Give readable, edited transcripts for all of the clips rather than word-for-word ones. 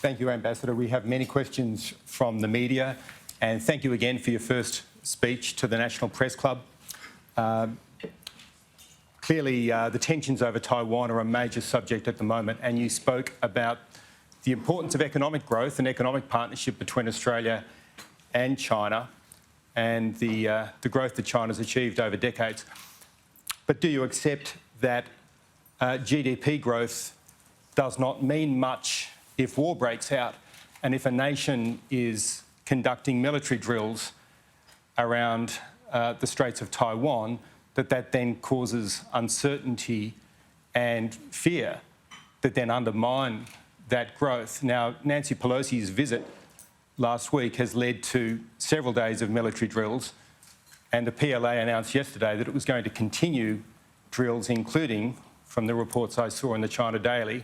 Thank you, Ambassador. We have many questions from the media, and thank you again for your first speech to the National Press Club. Clearly, the tensions over Taiwan are a major subject at the moment, and you spoke about the importance of economic growth and economic partnership between Australia and China and the growth that China's achieved over decades. But do you accept that GDP growth does not mean much if war breaks out and if a nation is conducting military drills around the Straits of Taiwan, that then causes uncertainty and fear that then undermine that growth? Now, Nancy Pelosi's visit last week has led to several days of military drills, and the PLA announced yesterday that it was going to continue drills, including, from the reports I saw in the China Daily,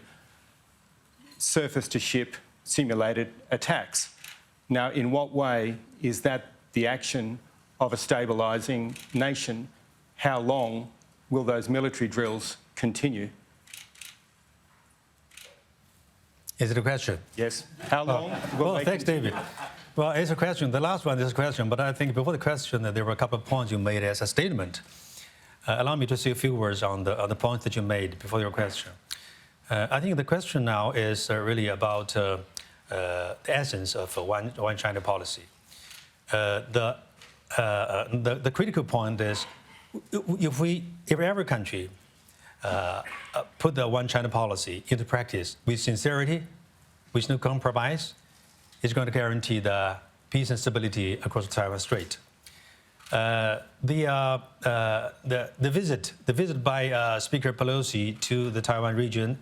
surface-to-ship simulated attacks. Now, in what way is that the action of a stabilising nation? How long will those military drills continue? Is it a question? Yes. How long will they thanks, continue? David. Well, it's a question. The last one is a question, but I think before the question, there were a couple of points you made as a statement. Allow me to say a few words on the points that you made before your question. I think the question now is really about the essence of one China policy. The critical point is if every country put the one China policy into practice with sincerity, with no compromise, it's going to guarantee the peace and stability across the Taiwan Strait. The visit by Speaker Pelosi to the Taiwan region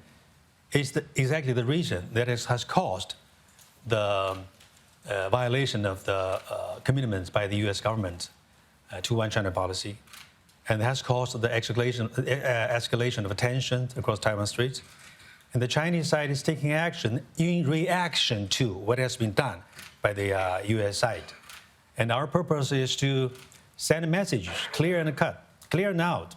is exactly the reason that has caused the violation of the commitments by the U.S. government to one China policy, and has caused the escalation of tension across Taiwan Strait. And the Chinese side is taking action in reaction to what has been done by the U.S. side. And our purpose is to send a message, clear and out,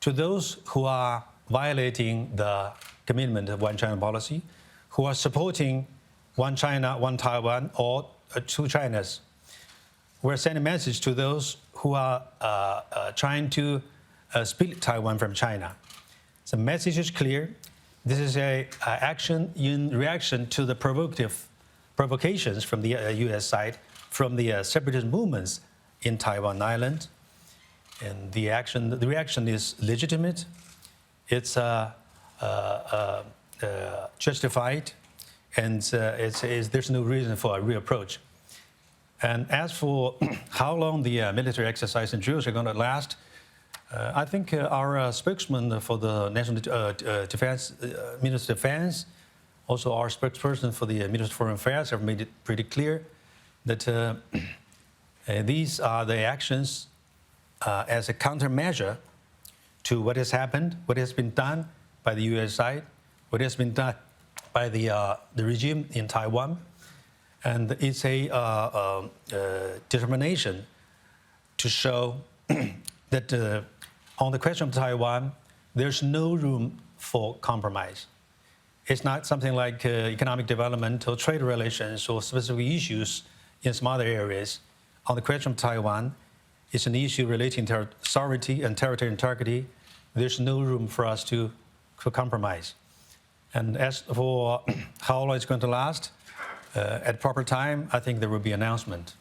to those who are violating the commitment of one China policy, who are supporting one China, one Taiwan, or two Chinas. We're sending a message to those who are trying to split Taiwan from China. The message is clear. This is an action in reaction to the provocations from the U.S. side, from the separatist movements in Taiwan Island. And the reaction is legitimate. It's justified, and there's no reason for a reapproach. And as for how long the military exercise and drills are going to last, I think our spokesman for the National Defense, Minister of Defense, also our spokesperson for the Minister of Foreign Affairs have made it pretty clear that these are the actions as a countermeasure to what has happened, what has been done by the U.S. side, what has been done by the regime in Taiwan. And it's a determination to show that on the question of Taiwan, there's no room for compromise. It's not something like economic development or trade relations or specific issues in some other areas. On the question of Taiwan, it's an issue relating to sovereignty and territorial integrity. There's no room for us to compromise. And as for how long it's going to last, at proper time, I think there will be an announcement.